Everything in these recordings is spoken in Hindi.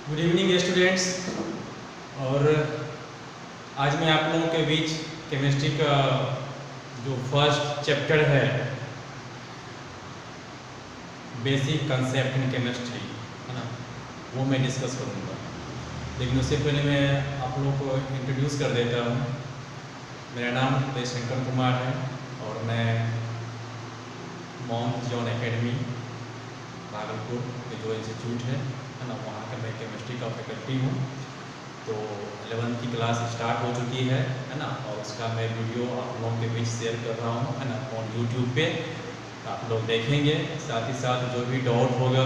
Good evening students. और आज मैं आप लोगों के बीच केमिस्ट्री का जो फर्स्ट चैप्टर है बेसिक कंसेप्ट इन केमिस्ट्री है ना, वो मैं डिस्कस करूँगा। लेकिन उससे पहले मैं आप लोगों को इंट्रोड्यूस कर देता हूँ। मेरा नाम शंकर कुमार है और मैं माउंट जॉन एकेडमी भागलपुर के जो इंस्टीट्यूट है ना, वहाँ का मैं केमिस्ट्री का फैकल्टी हूँ। तो 11th की क्लास स्टार्ट हो चुकी है ना, और उसका मैं वीडियो आप लोगों के बीच शेयर कर रहा हूँ है ना ऑन यूट्यूब पे। आप लोग देखेंगे, साथ ही साथ जो भी डाउट होगा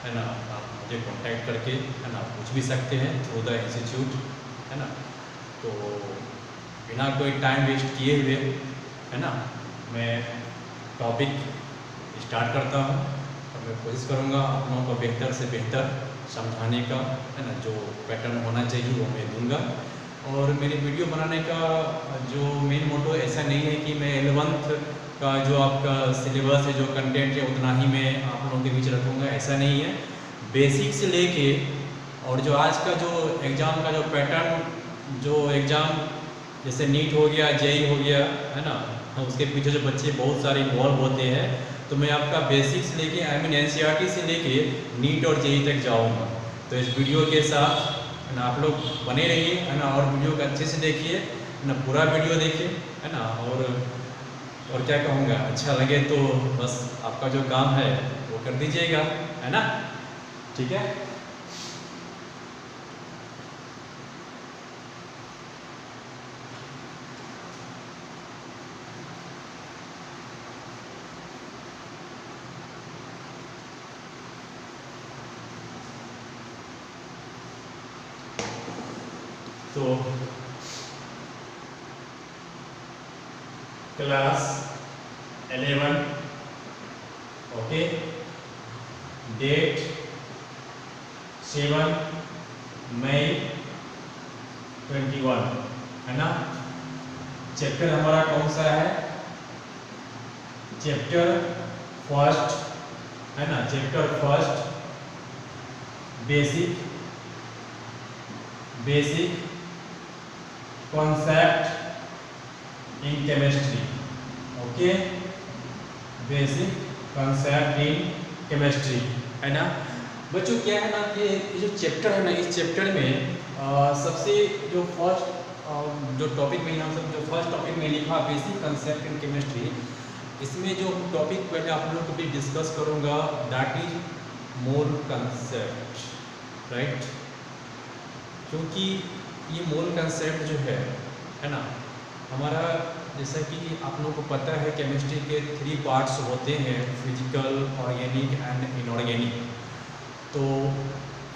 है ना, आप मुझे कांटेक्ट करके है ना पूछ भी सकते हैं थ्रू द इंस्टीट्यूट है ना। तो बिना कोई टाइम वेस्ट किए हुए है ना, मैं टॉपिक स्टार्ट करता हूँ और मैं कोशिश करूँगा आप लोगों को बेहतर से बेहतर समझाने का है ना, जो पैटर्न होना चाहिए वो मैं दूंगा। और मेरी वीडियो बनाने का जो मेन मोटो ऐसा नहीं है कि मैं 11th का जो आपका सिलेबस है, जो कंटेंट है, उतना ही मैं आप लोगों के बीच रखूँगा, ऐसा नहीं है। बेसिक से लेके और जो आज का जो एग्ज़ाम का जो पैटर्न, जो एग्ज़ाम जैसे नीट हो गया, जेई हो गया है ना, उसके पीछे जो बच्चे बहुत सारे इन्वॉल्व होते हैं, तो मैं आपका बेसिक से लेके एनसीईआरटी से लेके नीट और जेई तक जाऊंगा। तो इस वीडियो के साथ है ना आप लोग बने रहिए है ना, और वीडियो को अच्छे से देखिए है ना, पूरा वीडियो देखिए है ना। और क्या कहूँगा, अच्छा लगे तो बस आपका जो काम है वो कर दीजिएगा है ना, ठीक है। तो क्लास 11 ओके, डेट 7 मई 21 है ना। चैप्टर हमारा कौन सा है? चैप्टर फर्स्ट है ना, chapter first basic concept in chemistry. Okay, basic concept in chemistry है ना। बच्चों क्या है ना कि ये जो चैप्टर है ना, इस चैप्टर में सबसे जो फर्स्ट जो टॉपिक में हम सब जो फर्स्ट टॉपिक में लिखा बेसिक कॉन्सेप्ट इन केमिस्ट्री, इसमें जो टॉपिक पहले आप लोगों को भी डिस्कस करूँगा that is mole concept, right. क्योंकि ये मोल कंसेप्ट जो है ना हमारा, जैसा कि आप लोगों को पता है केमिस्ट्री के 3 पार्ट्स होते हैं, फिजिकल, ऑर्गेनिक एंड इनऑर्गेनिक। तो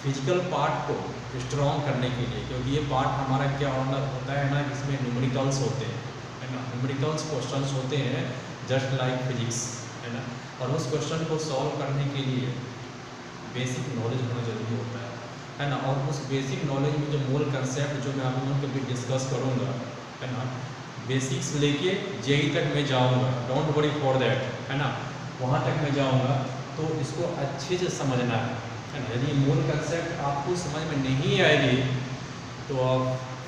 फिजिकल पार्ट को स्ट्रॉन्ग करने के लिए, क्योंकि ये पार्ट हमारा क्या होता है ना, इसमें न्यूमेरिकल्स होते हैं है ना, न्यूमेरिकल्स क्वेश्चंस होते हैं जस्ट लाइक फिजिक्स है ना। और उस क्वेश्चन को सॉल्व करने के लिए बेसिक नॉलेज होना जरूरी होता है ना। और उस बेसिक नॉलेज में जो मोल कंसेप्ट जो मैं आप लोगों के भी डिस्कस करूँगा है ना, बेसिक्स लेके जेई तक मैं जाऊँगा, डोंट वरी फॉर दैट है ना, वहाँ तक मैं जाऊँगा। तो इसको अच्छे से समझना है ना। यदि मोल कंसेप्ट आपको समझ में नहीं आएगी तो आप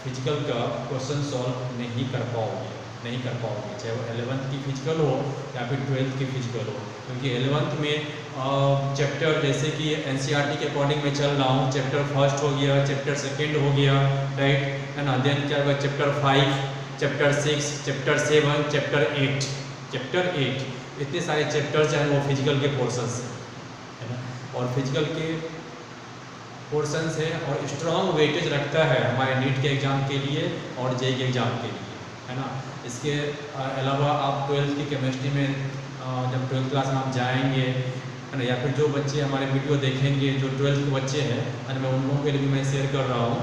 फिजिकल का क्वेश्चन सॉल्व नहीं कर पाओगे, चाहे वो 11th की फिजिकल हो या फिर 12th की फिजिकल हो। क्योंकि 11th में चैप्टर जैसे कि एनसीईआरटी के अकॉर्डिंग मैं चल रहा हूँ, चैप्टर फर्स्ट हो गया, चैप्टर सेकंड हो गया, राइट है ना। देन क्या होगा, चैप्टर 5, चैप्टर 6, चैप्टर 7, चैप्टर 8 इतने सारे चैप्टर्स हैं वो फिजिकल के पोर्शंस है ना। और फिजिकल के पोर्शंस है और स्ट्रॉन्ग वेटेज रखता है हमारे नीट के एग्ज़ाम के लिए और जेई के एग्ज़ाम के लिए है ना। इसके अलावा आप 12th की केमिस्ट्री में जब 12th क्लास में आप जाएंगे है ना, या फिर जो बच्चे हमारे वीडियो देखेंगे जो 12th के बच्चे हैं, और मैं उन लोगों के लिए भी मैं शेयर कर रहा हूँ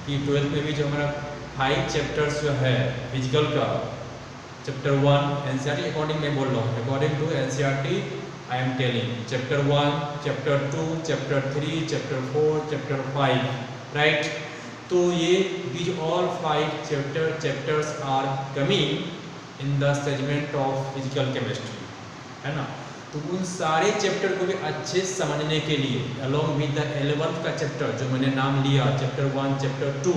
कि 12th में भी जो हमारा 5 चैप्टर्स जो है फिजिकल का, चैप्टर 1 एनसीईआरटी अकॉर्डिंग मैं बोल रहा हूँ, according to NCERT I am telling, chapter 1, chapter 2, chapter 3, chapter 4, chapter 5, right. तो ये these all 5 chapters are coming in the segment of physical chemistry है ना। तो उन सारे चैप्टर को भी अच्छे से समझने के लिए अलॉन्ग विद द 11th का चैप्टर जो मैंने नाम लिया, चैप्टर 1, चैप्टर 2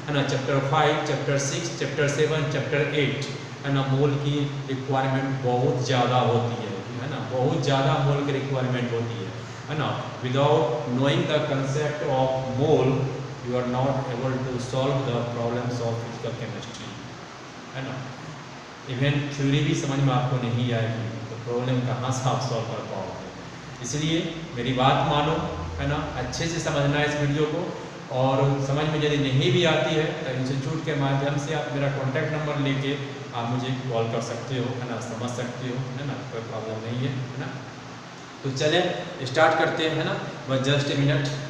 है ना, चैप्टर 5, चैप्टर 6, चैप्टर 7, चैप्टर 8 है ना, मोल की रिक्वायरमेंट बहुत ज़्यादा होती है ना, बहुत ज़्यादा मोल की रिक्वायरमेंट होती है ना। Without knowing the concept of mole you are not able to solve the problems of physical chemistry है ना। इवन थ्योरी भी समझ में आपको नहीं आएगी तो प्रॉब्लम कहाँ से आप सॉल्व कर पाओगे। इसलिए मेरी बात मानो है ना, अच्छे से समझना है इस वीडियो को, और समझ में यदि नहीं भी आती है तो इंस्टीट्यूट के माध्यम से आप मेरा कॉन्टैक्ट नंबर लेके आप मुझे कॉल कर सकते हो है ना, समझ सकते हो है ना, कोई प्रॉब्लम नहीं है ना। तो चलें स्टार्ट करते हैं है ना, बस जस्ट ए मिनट।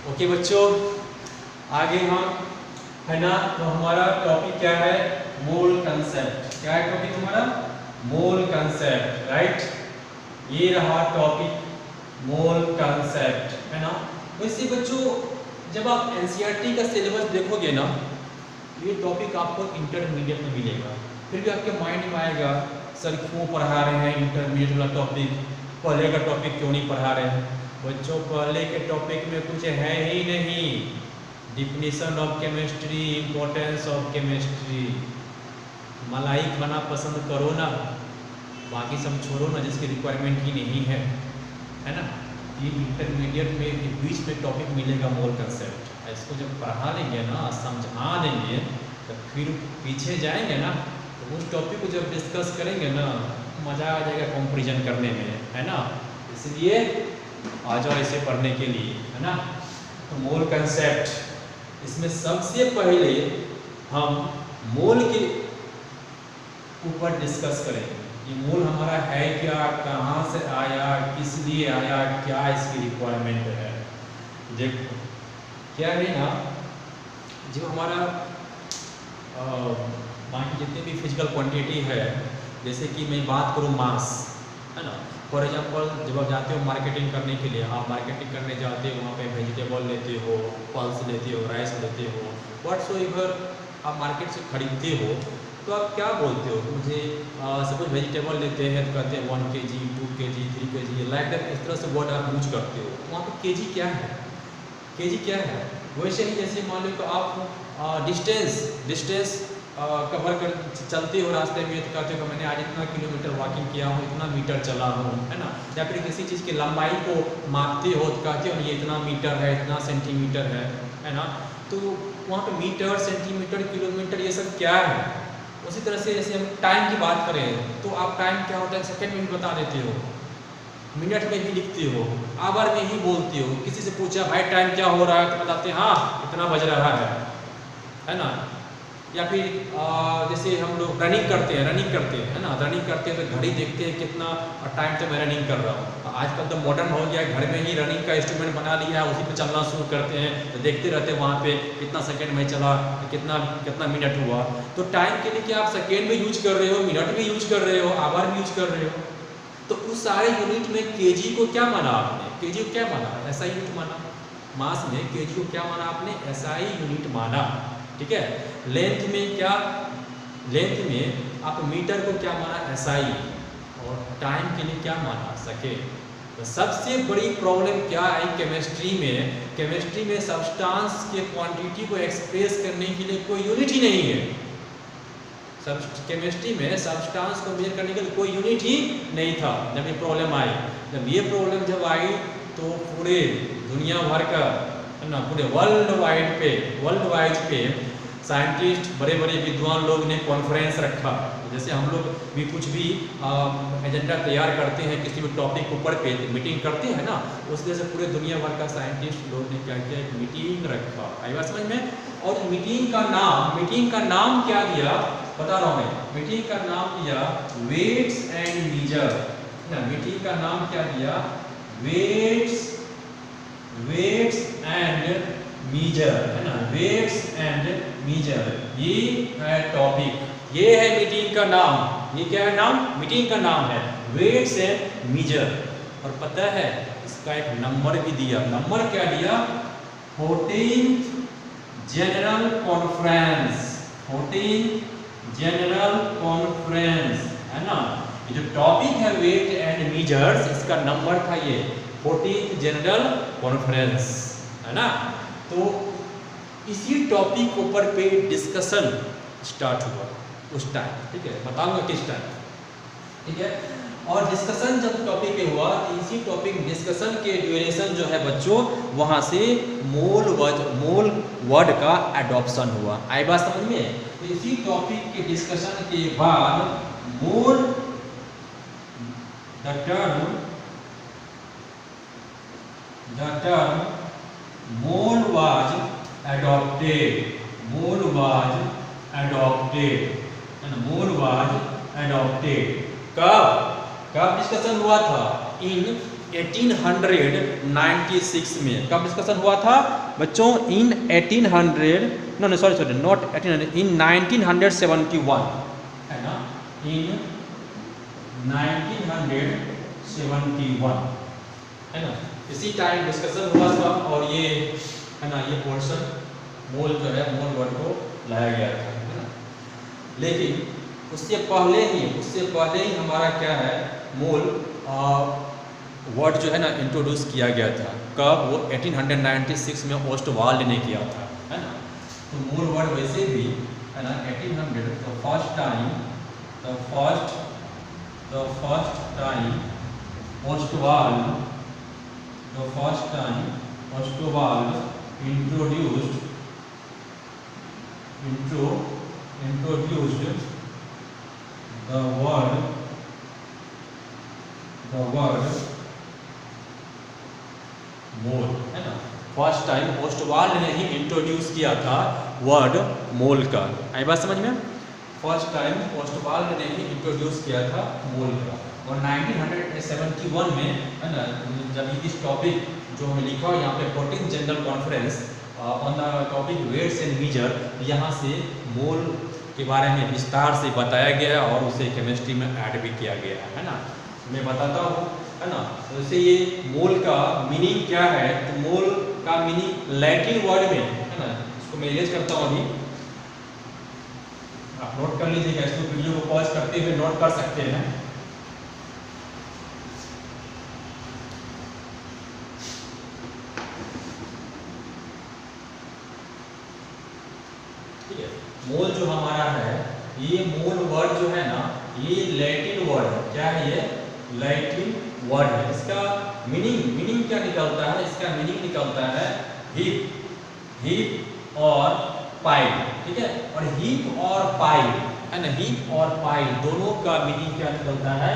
ओके बच्चों, आगे हम है ना, तो हमारा टॉपिक क्या है, मोल कंसेप्ट। क्या है टॉपिक हमारा, मोल कंसेप्ट, राइट। ये रहा टॉपिक मोल कंसेप्ट है ना। वैसे बच्चों जब आप एनसीईआरटी का सिलेबस देखोगे ना, ये टॉपिक आपको इंटरमीडिएट में मिलेगा, फिर भी आपके माइंड में आएगा सर क्यों पढ़ा रहे हैं इंटरमीडिएट वाला टॉपिक, पहले का टॉपिक क्यों नहीं पढ़ा रहे हैं। बच्चों पहले के टॉपिक में कुछ है ही नहीं, definition of chemistry, importance of chemistry. मलाई खाना पसंद करो ना, बाकी सब छोड़ो ना जिसकी रिक्वायरमेंट ही नहीं है ना। ये इंटरमीडिएट में बीच में टॉपिक मिलेगा मोल कंसेप्ट, इसको जब पढ़ा लेंगे ना, समझा देंगे, तो फिर पीछे जाएंगे ना, तो उस टॉपिक को जब डिस्कस करेंगे ना, मज़ा आ जाएगा कंपैरिजन करने में है ना। इसलिए आ जाओ इसे पढ़ने के लिए है ना। तो मोल कंसेप्ट, इसमें सबसे पहले हम मोल के ऊपर डिस्कस करेंगे। ये मोल हमारा है क्या, कहाँ से आया, किस लिए आया, क्या इसकी रिक्वायरमेंट है। देखो क्या है ना, जो हमारा बाकी जितने भी फिजिकल क्वांटिटी है, जैसे कि मैं बात करूँ मास है ना। फॉर एग्जांपल जब आप जाते हो मार्केटिंग करने के लिए, आप मार्केटिंग करने जाते हो, वहाँ पे वेजिटेबल लेते हो, पल्स लेते हो, राइस लेते हो, व्हाटसोएवर आप मार्केट से खरीदते हो, तो आप क्या बोलते हो, मुझे सपोज वेजिटेबल लेते हैं तो कहते हैं 1 kg, 2 kg, 3 kg, like that, इस तरह से वर्ड आप यूज करते हो। वहाँ पे केजी क्या है, केजी क्या है। वैसे ही जैसे मान लो कि आप डिस्टेंस कवर कर चलते हो रास्ते में, तो कहते हो कि मैंने आज इतना किलोमीटर वॉकिंग किया हूँ, इतना मीटर चला हूँ है ना। या फिर किसी चीज़ की लंबाई को मापते हो तो कहते हो ये इतना मीटर है, इतना सेंटीमीटर है ना। तो वहाँ पे मीटर, सेंटीमीटर, किलोमीटर ये सब क्या है। उसी तरह से जैसे हम टाइम की बात करें तो आप टाइम क्या होता है सेकंड में भी बता देते हो, मिनट में भी लिखते हो, आवर में ही बोलते हो। किसी से पूछा भाई टाइम क्या हो रहा है तो बताते हैं हाँ इतना बज रहा है ना। या फिर जैसे हम लोग रनिंग करते हैं है ना, रनिंग करते हैं तो घड़ी देखते हैं कितना टाइम तक मैं रनिंग कर रहा हूँ। आजकल तो मॉडर्न हो गया, घर में ही रनिंग का इंस्ट्रूमेंट बना लिया है, उसी पे चलना शुरू करते हैं, तो देखते रहते हैं वहाँ पे कितना सेकंड में चला, कितना मिनट हुआ। तो टाइम के लिए क्या आप सेकेंड में यूज कर रहे हो, मिनट भी यूज कर रहे हो, आवर भी यूज कर रहे हो। तो उस सारे यूनिट में केजी को क्या माना आपने, केजी को क्या माना, एसआई यूनिट माना। मास में केजी को क्या माना आपने, एसआई यूनिट माना, ठीक है। लेंथ में क्या, लेंथ में आप मीटर को क्या माना, एसआई, और टाइम के लिए क्या माना, सेकेंड। तो सबसे बड़ी प्रॉब्लम क्या है केमिस्ट्री में सब्सटेंस के क्वांटिटी को एक्सप्रेस करने के लिए कोई यूनिट ही नहीं है। केमिस्ट्री में सब्सटेंस को मेजर करने के लिए कोई यूनिट ही नहीं था जब ये प्रॉब्लम आई। जब ये प्रॉब्लम जब आई तो पूरे दुनिया भर का है ना, पूरे वर्ल्ड वाइड पे साइंटिस्ट, बड़े बड़े विद्वान लोग ने कॉन्फ्रेंस रखा। जैसे हम लोग भी कुछ भी एजेंडा तैयार करते हैं किसी भी टॉपिक के ऊपर पे मीटिंग करते हैं ना, उस वजह से पूरे दुनिया भर का साइंटिस्ट लोग ने क्या किया, एक मीटिंग रखा। आई बात समझ में। और मीटिंग का नाम क्या दिया बता रहा हूँ मैं, मीटिंग का नाम दिया वेट्स एंड मीजर। मीटिंग का नाम क्या दिया, वेट्स एंड मीजर, है ना, वेट्स एंड मीजर, ये है टॉपिक, ये है मीटिंग का नाम। ये क्या है नाम? मीटिंग का नाम है वेट्स एंड मीजर। और पता है इसका एक नंबर भी दिया। नंबर क्या दिया? 14th general conference, 14th general conference, है ना। ये जो टॉपिक है वेट एंड मीजर्स, इसका नंबर था ये 14th जनरल कॉन्फ्रेंस, है ना। तो इसी टॉपिक के ऊपर पे डिस्कशन स्टार्ट हुआ उस टाइम, ठीक है, बताऊंगा किस टाइम, ठीक है। और डिस्कशन जब टॉपिक पे हुआ, इसी टॉपिक डिस्कशन के ड्यूरेशन जो है बच्चों, वहां से मोल वर्ड का एडॉप्शन हुआ। आई बात समझ में? तो इसी टॉपिक के डिस्कशन के बाद मोल the term mole was adopted, mole was adopted, mole was adopted। कब डिस्कशन हुआ था? इन 1896 में। कब डिस्कशन हुआ था बच्चों? इन 1800 सॉरी नॉट 1800, इन 1971, है ना, इन 1971, है ना, इसी टाइम डिस्कशन हुआ था। और ये, है ना, ये पोर्शन मोल जो है, मोल वर्ड को लाया गया था, है ना। लेकिन उससे पहले ही हमारा क्या है, मोल वर्ड जो है ना इंट्रोड्यूस किया गया था। कब? वो 1896 में ओस्टवाल्ड ने किया था, है ना। तो मोल वर्ड वैसे भी, है ना, 1800 the first time Ostwald introduced the word मोल, है ना। फर्स्ट टाइम ओस्टवाल्ड ने ही इंट्रोड्यूस किया था वर्ड मोल का। आई बात समझ में? फर्स्ट टाइम ओस्टवाल्ड ने ही इंट्रोड्यूस किया था मोल का। और 1971 में, है ना, जब इस टॉपिक जो हमें लिखा हुआ यहाँ पे 14th general conference on the topic weights and measure, यहाँ से मोल के बारे में विस्तार से बताया गया और उसे केमिस्ट्री में ऐड भी किया गया है ना। मैं बताता हूँ, है ना। तो जैसे ये मोल का मीनिंग क्या है, तो मोल का मीनिंग लैटिन वर्ड में, है ना, इसको मैं इरेज करता हूँ अभी, आप नोट कर लीजिएगा, इसको वीडियो को पॉज करते हुए नोट कर सकते हैं। मोल जो हमारा है, ये मोल वर्ड जो है ना, ये लैटिन वर्ड है। क्या है ये? लैटिन वर्ड है। इसका मीनिंग क्या निकलता है? इसका मीनिंग निकलता है हीप और पाइल, ठीक है। और हीप और पाइल, है ना, हीप और पाइल दोनों का मीनिंग क्या निकलता है?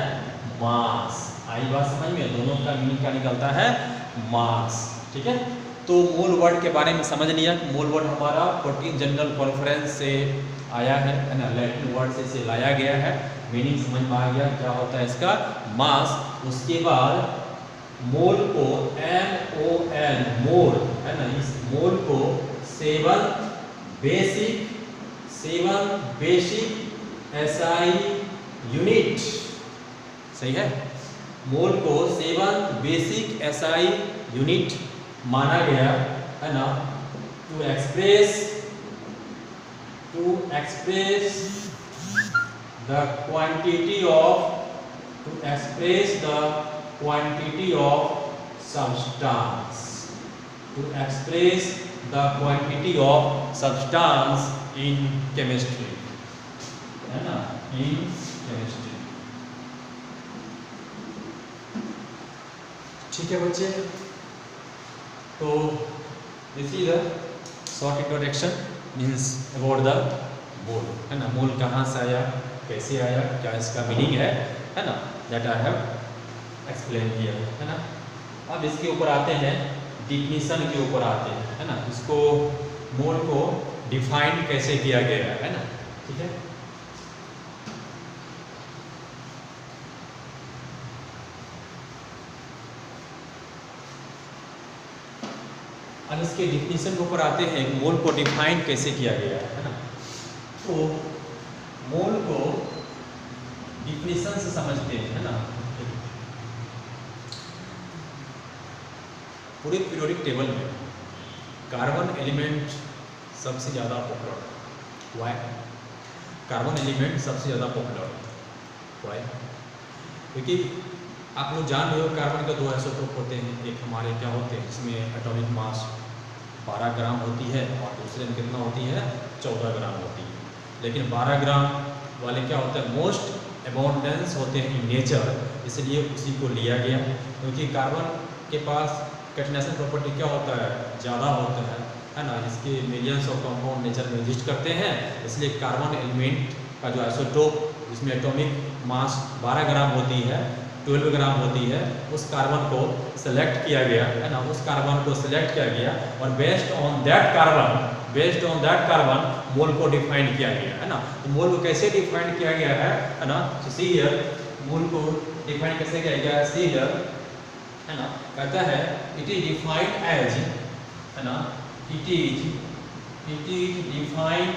मास। आई बात समझ में? दोनों का मीनिंग क्या निकलता है? मास, ठीक है। तो मोल वर्ड के बारे में समझ लिया। मोल वर्ड हमारा 14th जनरल कॉन्फ्रेंस से आया है ना, लैटिन वर्ड से इसे लाया गया है। मीनिंग समझ में आ गया क्या होता है इसका? मास। उसके बाद मोल को MOL मोल, है ना, इस मोल को 7 बेसिक SI यूनिट, सही है। मोल को 7 बेसिक SI यूनिट माना गया, है ना, to express the quantity of substance in chemistry, है ना, इन केमिस्ट्री। ठीक है बच्चे, तो this is a short introduction means about the mole, है ना। मोल कहाँ से आया, कैसे आया, क्या इसका मीनिंग है ना, that I have explain here, है ना। अब इसके ऊपर आते हैं, डिफिनीशन के ऊपर आते हैं, है ना। इसको मोल को डिफाइन कैसे किया गया है ना, ठीक है। अब इसके डिफिनीशन के ऊपर आते हैं, मोल को डिफाइन कैसे किया गया है ना। तो मोल को डिफिनीशन से समझते हैं, है ना। पूरे पीरियोडिक टेबल में कार्बन एलिमेंट सबसे ज़्यादा पॉपुलर। वाई? कार्बन एलिमेंट सबसे ज़्यादा पॉपुलर। वाई? क्योंकि आप लोग जान रहे हो कार्बन के 2 आइसोटोप होते हैं। एक हमारे क्या होते हैं, जिसमें एटॉमिक मास 12 ग्राम होती है और दूसरे में कितना होती है, 14 ग्राम होती है। लेकिन 12 ग्राम वाले क्या होता है, मोस्ट अबाउंडेंस होते हैं इन नेचर, इसलिए उसी को लिया गया। क्योंकि कार्बन के पास कैटेनेशन प्रॉपर्टी क्या होता है, ज़्यादा होता है ना। इसके मिलियंस ऑफ कंपाउंड नेचर में एग्जिस्ट करते हैं, इसलिए कार्बन एलिमेंट का जो आइसोटोप जिसमें एटॉमिक मास 12 ग्राम होती है, 12 ग्राम होती है, उस कार्बन को सेलेक्ट किया गया, है ना। उस कार्बन को सेलेक्ट किया गया और बेस्ड ऑन दैट कार्बन मोल को डिफाइन किया गया, है ना। तो मोल को कैसे डिफाइन किया गया है ना। सी हियर मोल को डिफाइन कैसे किया गया है, सी हियर, है ना। कहता है इट इज डिफाइंड एज, है ना, it is defined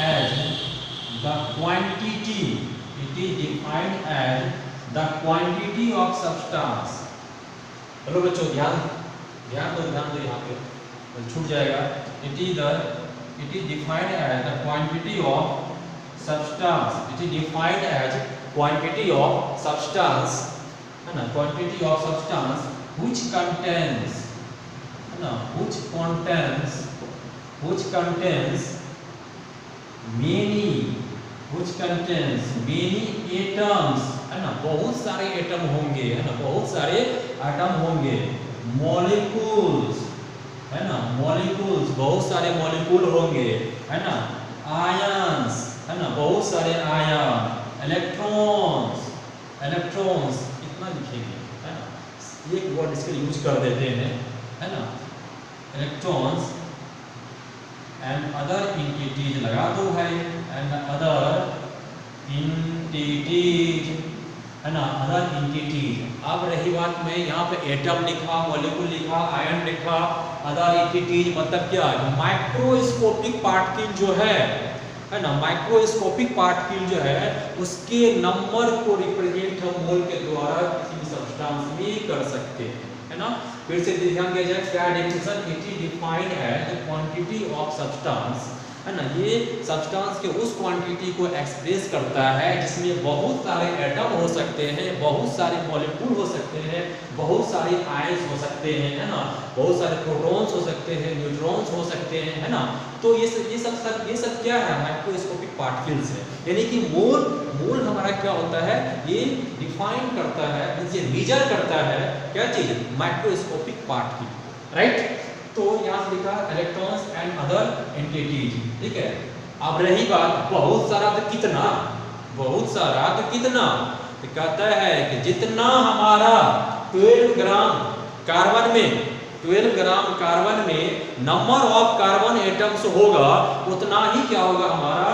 as the quantity, it is defined as the quantity of substance। Hello बच्चों, ध्यान दो यहाँ पे छूट जाएगा। it is defined as the quantity of substance, it is defined as quantity of substance, है ना, quantity of substance which contains, है ना, which contains many atoms, है ना, बहुत सारे एटम होंगे, है ना, बहुत सारे एटम होंगे। मॉलिक्यूल्स, है ना, मॉलिक्यूल्स, बहुत सारे मॉलिक्यूल होंगे, है ना। आयंस, है ना, बहुत सारे आयन। इलेक्ट्रॉन्स, इतना लिखेंगे, है ना, एक वर्ड इसके यूज कर देते हैं, है ना। इलेक्ट्रॉन्स एंड अदर एंटिटीज लगा दो भाई, एंड अदर एंटिटीज, है ना, अदर एंटिटीज। अब रही बात में यहाँ पे एटम लिखा, मॉलिक्यूल लिखा, आयन लिखा, अदर एंटिटीज मतलब क्या, माइक्रोस्कोपिक पार्टिकल जो है ना, माइक्रोस्कोपिक पार्टिकल जो है उसके नंबर को रिप्रेजेंट हम मोल के द्वारा किसी भी सब्सटेंस में कर सकते हैं, है ना। फिर से ध्यान दिया जाए क्या definition, it is defined as the quantity of substance, है ना। ये सब्सटेंस के उस क्वांटिटी को एक्सप्रेस करता है जिसमें बहुत सारे एटम हो सकते हैं, बहुत सारे मॉलिक्यूल हो सकते हैं, बहुत सारे आयंस हो सकते हैं, है ना, बहुत सारे प्रोटॉन्स हो सकते हैं, न्यूट्रॉन्स हो सकते हैं, है ना। तो ये सब क्या है, माइक्रोस्कोपिक पार्टिकल्स है। यानी कि मोल हमारा क्या होता है, ये डिफाइन करता है, ये मेजर करता है क्या चीज, माइक्रोस्कोपिक पार्टिकल, राइट। तो यहाँ से लिखा इलेक्ट्रॉन्स एंड अदर एंटिटीज, ठीक है। अब रही बात बहुत सारा तो कितना, तो कहता है कि जितना हमारा 12 ग्राम कार्बन में नंबर ऑफ कार्बन एटम्स होगा, उतना ही क्या होगा हमारा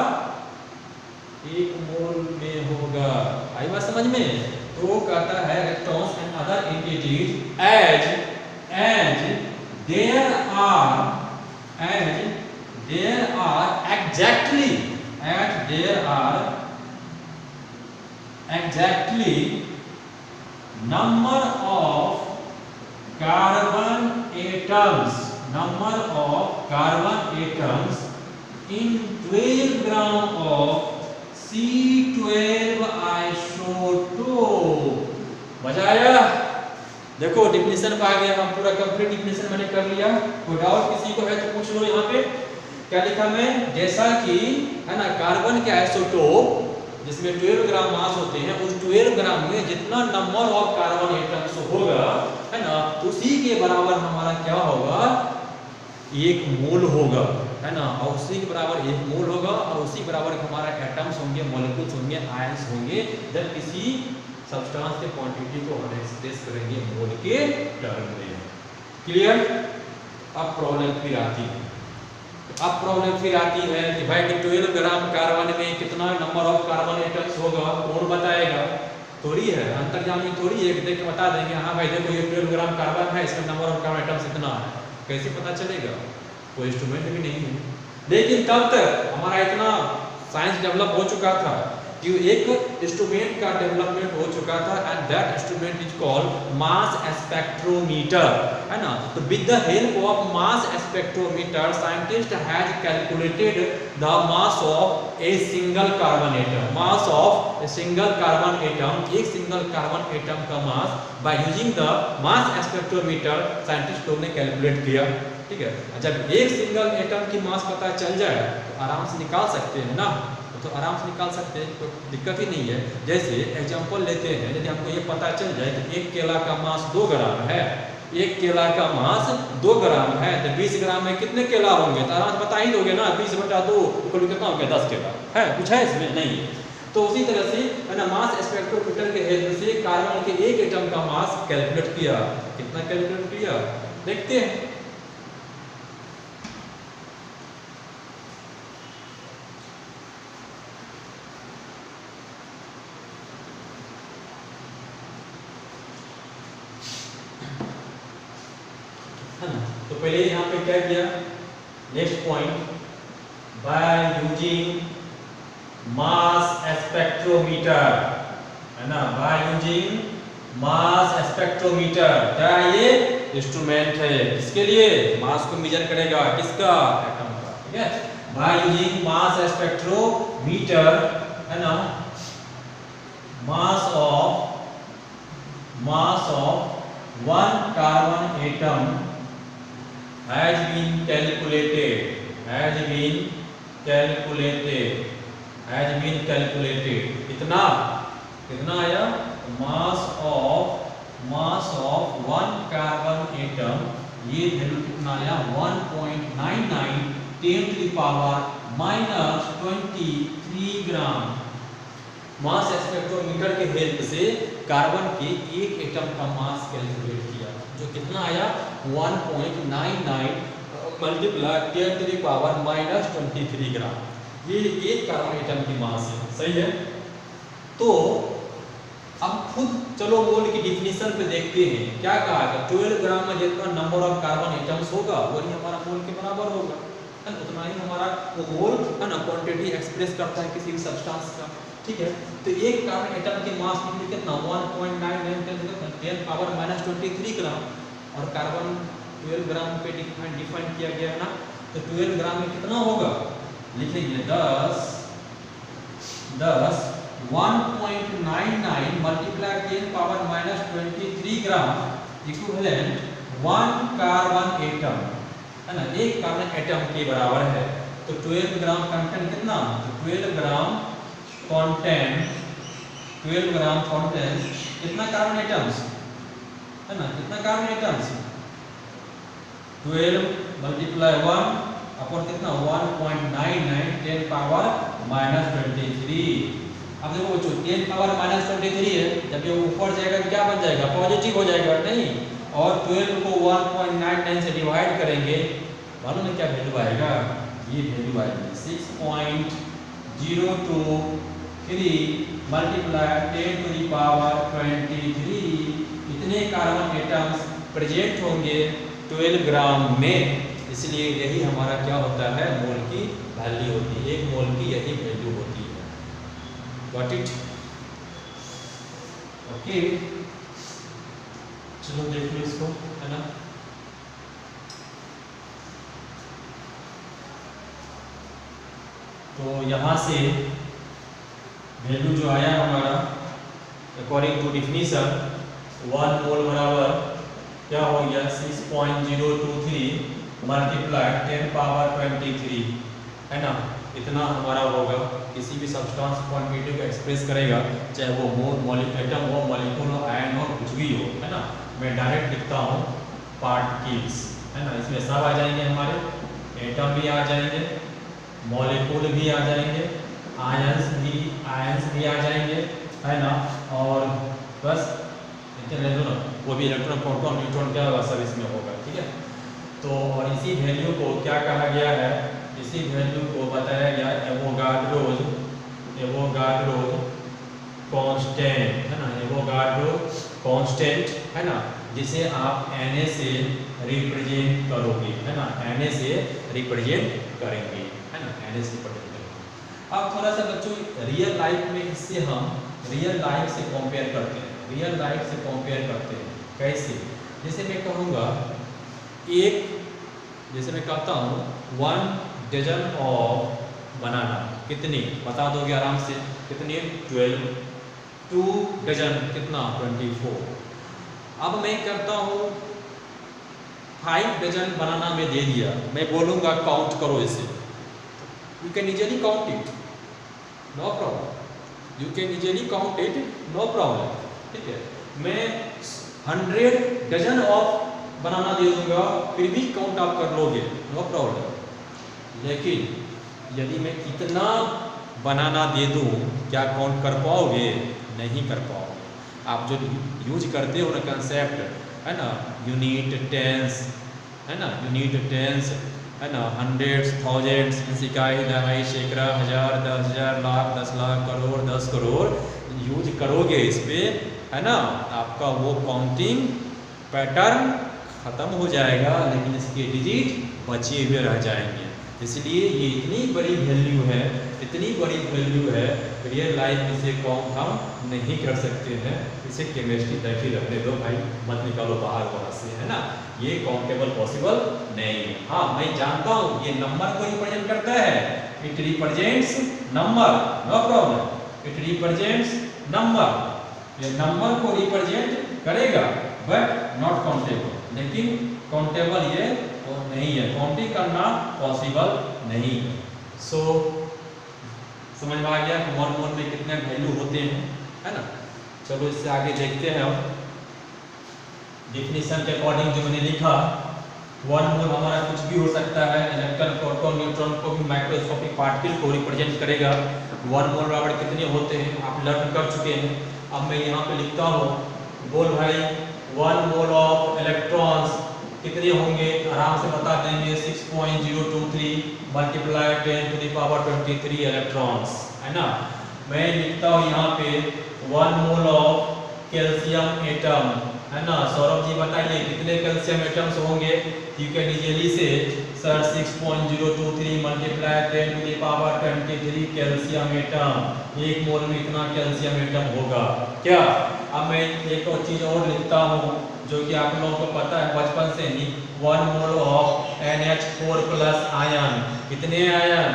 1 मोल में होगा। आई बात समझ में। तो कहता है electrons and other entities as there are exactly number of carbon atoms in 12 gram of C12 isotope। मजा आया? देखो डिफिनेशन पे आ गया, हम पूरा कंप्लीट डिफिनेशन मैंने कर लिया। कोई डाउट किसी को है तो पूछ लो। यहाँ पे क्या लिखा मैं, जैसा कि है ना कार्बन के आइसोटोप जिसमें 12 ग्राम मास होते हैं, उस 12 ग्राम में जितना नंबर ऑफ कार्बन एटम्स होगा, है ना, उसी के बराबर हमारा क्या होगा, 1 मोल होगा, है ना। और उसी के बराबर 1 मोल होगा और उसी बराबर हमारा एटम्स होंगे, मॉलिक्यूल्स होंगे, आयंस होंगे। जब किसी सब्सटेंस के क्वांटिटी को हम एक्सप्रेस करेंगे मोल के टर्म में। क्लियर? अब प्रॉब्लम फिर आती है कि भाई कि 12 ग्राम कार्बन में कितना नंबर ऑफ कार्बन एटम्स होगा, कौन बताएगा। थोड़ी है, अंतर्जामी थोड़ी है कि देख के बता देंगे हाँ भाई देखो ये 12 ग्राम कार्बन है, इसमें नंबर ऑफ कार्बन एटम्स इतना है, कैसे पता चलेगा? कोई इंस्ट्रूमेंट भी नहीं है। लेकिन तब तक हमारा इतना साइंस डेवलप हो चुका था कि एक इंस्ट्रूमेंट का डेवलपमेंट हो चुका था, and that instrument is called mass spectrometer, है ना। तो with the help of mass spectrometer scientist has calculated the mass of a single carbon atom, mass of a single carbon atom, एक सिंगल कार्बन एटम का mass by using the mass spectrometer scientist लोग ने कैलकुलेट किया, ठीक है। जब एक सिंगल एटम की मास पता चल जाए तो आराम से निकाल सकते हैं ना, तो आराम से निकाल सकते हैं, तो दिक्कत ही नहीं है। जैसे एग्जांपल लेते हैं, यदि हमको ये पता चल जाए कि एक केला का मास 2 ग्राम है, एक केला का मास 2 ग्राम है, तो 20 ग्राम में कितने केला होंगे? तो आराम से बता ही दोगे ना, 20/2 कितना हो गया? 10 केला है, कुछ है इसमें नहीं है। तो उसी तरह से है ना, मास स्पेक्ट्रोमीटर के हेल्प से कार्बन के एक एटम का मास कैलकुलेट किया। कितना कैलकुलेट किया देखते हैं। तो पहले यहाँ पे क्या किया, next point, by using mass spectrometer, है ना, बाय यूजिंग मास स्पेक्ट्रोमीटर, क्या ये इंस्ट्रूमेंट है, किसके लिए? मास को मेजर करेगा, किसका? एटम का, ठीक है। बाय यूजिंग मास स्पेक्ट्रोमीटर, है ना, mass of one carbon atom has been calculated कितना आया? Mass of one carbon atom, ये वैल्यू कितना आया? 1.99 10⁻⁻23 ग्राम। मास स्पेक्ट्रोमीटर के हेल्प से कार्बन के एक एटम का मास कैलकुलेट किया, जो कितना आया? 1.99 × 10⁻⁻23 ग्राम। ये एक कार्बन एटम की मास है, सही है। तो अब खुद चलो मोल की डिफिनीशन पे देखते हैं, क्या कहा है? 12 ग्राम में जितना नंबर ऑफ कार्बन एटम्स होगा वही हमारा मोल के बराबर होगा, है, उतना ही हमारा वो मोल, है ना, क्वांटिटी एक्सप्रेस करता है किसी भी सब्सटेंस का, ठीक है। तो एक कार्बन एटम की मास निकली कितना? 1.99 10⁻⁻23 ग्राम, और कार्बन 12 ग्राम पे डिफाइन किया गया है ना। तो 12 ग्राम में कितना होगा? लिखेंगे 10 1.99 × 10⁻⁻23 ग्राम इक्विवेलेंट 1 कार्बन एटम, है ना, एक कार्बन एटम के बराबर है। तो 12 ग्राम कंटेंट कितना? तो 12 ग्राम कंटेंट कितना कार्बन एटम्स, है ना, कितना कार्बन एटम्स? 12 × 1 अपन कितना? 1.99 10⁻⁻23। अब देखो बच्चों 10⁻⁻23 है, जब ये ऊपर जाएगा तो क्या बन जाएगा? पॉजिटिव हो जाएगा, नहीं। और 12 को 1.99 से डिवाइड करेंगे, मालूम है क्या वैल्यू आएगा? ये वैल्यू आएगी 6.023 × 10⁻23। इतने कार्बन एटम्स प्रेजेंट होंगे 12 ग्राम में, इसलिए यही हमारा क्या होता है? मोल की वैल्यू होती है, एक मोल की यही वैल्यू होती है। Got it? ओके, चलो देख लो इसको, है ना। तो यहाँ से वैल्यू जो आया हमारा अकॉर्डिंग टू डिफिनीशन, 1 मोल बराबर क्या हो गया? 6.023 × 10⁻23, है ना, इतना हमारा होगा। किसी भी सब्सटेंस क्वांटिटी को एक्सप्रेस करेगा, चाहे वो एटम हो, मॉलिक्यूल हो, आयन हो, कुछ भी हो, है ना। मैं डायरेक्ट लिखता हूँ पार्टिकल्स, है ना, इसमें सब आ जाएंगे हमारे, एटम भी आ जाएंगे, मॉलिक्यूल भी आ जाएंगे, आयंस भी आ जाएंगे, है ना, और बस वो भी इलेक्ट्रॉन, प्रोटॉन, न्यूट्रॉन क्या होगा, सब इसमें होगा, ठीक है। तो और इसी वैल्यू को क्या कहा गया है? इसी वैल्यू को बताया गया एवोगाड्रोज कांस्टेंट, है ना, एवोगाड्रो कांस्टेंट है ना, जिसे आप Na से रिप्रेजेंट करोगे है ना, Na से रिप्रेजेंट करेंगे है ना, Na से रिप्रेजेंट करेंगे। अब थोड़ा सा बच्चों रियल लाइफ में इससे हम रियल लाइफ से कंपेयर करते हैं, रियल लाइफ से कंपेयर करते हैं कैसे? जैसे मैं कहूँगा जैसे मैं कहता हूँ 1 डजन ऑफ बनाना, कितनी बता दोगे आराम से, कितनी? 12। 2 डजन कितना? 24। अब मैं करता हूँ 5 डजन बनाना में दे दिया, मैं बोलूँगा काउंट करो इसे, you can easily count it, no problem, you can easily count it, no problem, ठीक है। मैं 100 डजन ऑफ बनाना दे दूंगा, फिर भी काउंट आप कर लोगे, नो प्रॉब्लम। लेकिन यदि मैं कितना बनाना दे दूं, क्या काउंट कर पाओगे? नहीं कर पाओगे। आप जो यूज करते हो ना कंसेप्ट है ना, यूनिट, टेंस है ना, यूनिट, टेंस है ना, हंड्रेड्स, थाउजेंड्स, इकाई, दहाई, सैकड़ा, हजार, 10,000, लाख, 10 लाख, करोड़, 10 करोड़ यूज करोगे इस पे है ना, आपका वो काउंटिंग पैटर्न खत्म हो जाएगा, लेकिन इसके डिजिट बचे हुए रह जाएंगे। इसलिए ये इतनी बड़ी वैल्यू है, इतनी बड़ी वैल्यू है, रियल लाइफ में इसे काउंट हम नहीं कर सकते हैं। इसे केमिस्ट्री तक ही रखने दो भाई, मत निकालो बाहर वहाँ से है ना, ये काउंटेबल पॉसिबल नहीं है। हाँ मैं जानता हूँ ये नंबर को रिप्रेजेंट करता है, it represents number, no problem, it represents number, ये नंबर को रिप्रेजेंट करेगा बट नॉट काउंटेबल, लेकिन काउंटेबल ये नहीं है, काउंटिंग करना पॉसिबल नहीं है। सो समझ में आ गया कि 1 मोल में कितने वैल्यू होते हैं है ना। चलो इससे आगे देखते हैं। अब डिफिनीशन के अकॉर्डिंग जो मैंने लिखा, 1 मोल हमारा कुछ भी हो सकता है, इलेक्ट्रॉन, प्रोटॉन, न्यूट्रॉन को भी माइक्रोस्कोपिक पार्टिकल को रिप्रेजेंट करेगा। 1 मोल बराबर कितने होते हैं आप लर्न कर चुके हैं। अब मैं यहाँ पे लिखता हूँ, बोल भाई 1 मोल ऑफ इलेक्ट्रॉन्स कितने होंगे, आराम से बता देंगे 6.023 multiply 10 to the power 23 electrons है ना। मैं लिखता हूँ यहाँ पे 1 मोल ऑफ कैल्शियम एटम है ना। सौरभ जी बताइए कितने कैल्शियम एटम्स होंगे? You can easily say sir 6.023 multiply 10 to the power 23 calcium atom, 1 mole में इतना कैल्शियम एटम होगा क्या। अब मैं एक और चीज़ और लिखता हूँ जो कि आप लोगों को पता है बचपन से ही, 1 मोल ऑफ NH4+ आयन, कितने आयन?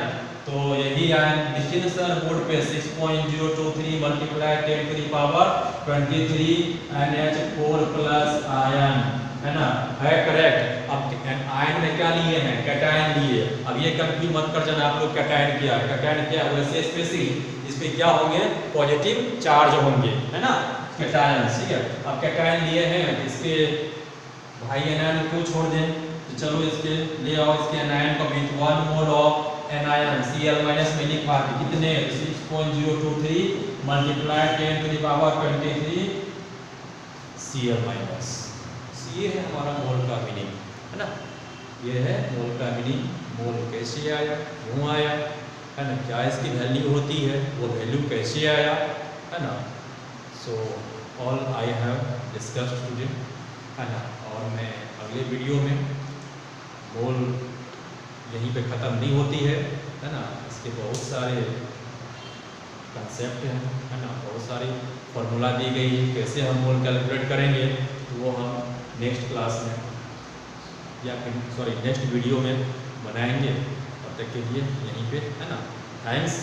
तो यही आयन डिस्टिंक्शन बोर्ड पे 6.023 multiply 10 to the power 23 NH4+ ion है ना, है करेक्ट। अब आयन में क्या लिए हैं? कैटायन लिए। अब ये कंफ्यूज मत कर जाना आप लोग, कैटायन क्या है, कैटायन क्या है, वैसे स्पेसिफिक इस पे क्या होंगे? पॉजिटिव चार्ज होंगे है ना, कैटायन, ठीक है। अब कैटायन लिए हैं, इसके भाई एनायन को छोड़ दें, तो चलो इसके ले आओ, इसके एनायन का भी 1 मोल ऑफ एनायन Cl- में लिखा है कितने? 6.023 multiply 10 to the power 23 Cl-। ये है हमारा मोल का मीनिंग है ना, ये है मोल का मीनिंग। मोल कैसे आया, क्यों आया है ना, क्या इसकी वैल्यू होती है, वो वैल्यू कैसे आया है ना। So all I have discussed today है ना। और मैं अगले वीडियो में मोल यहीं पे ख़त्म नहीं होती है ना, इसके बहुत सारे कंसेप्ट हैं है ना, बहुत सारी फार्मूला दी गई है कैसे हम मोल कैलकुलेट करेंगे, तो वो हम नेक्स्ट क्लास में या नेक्स्ट वीडियो में बनाएंगे। तब तक के लिए यहीं पे है ना, थैंक्स।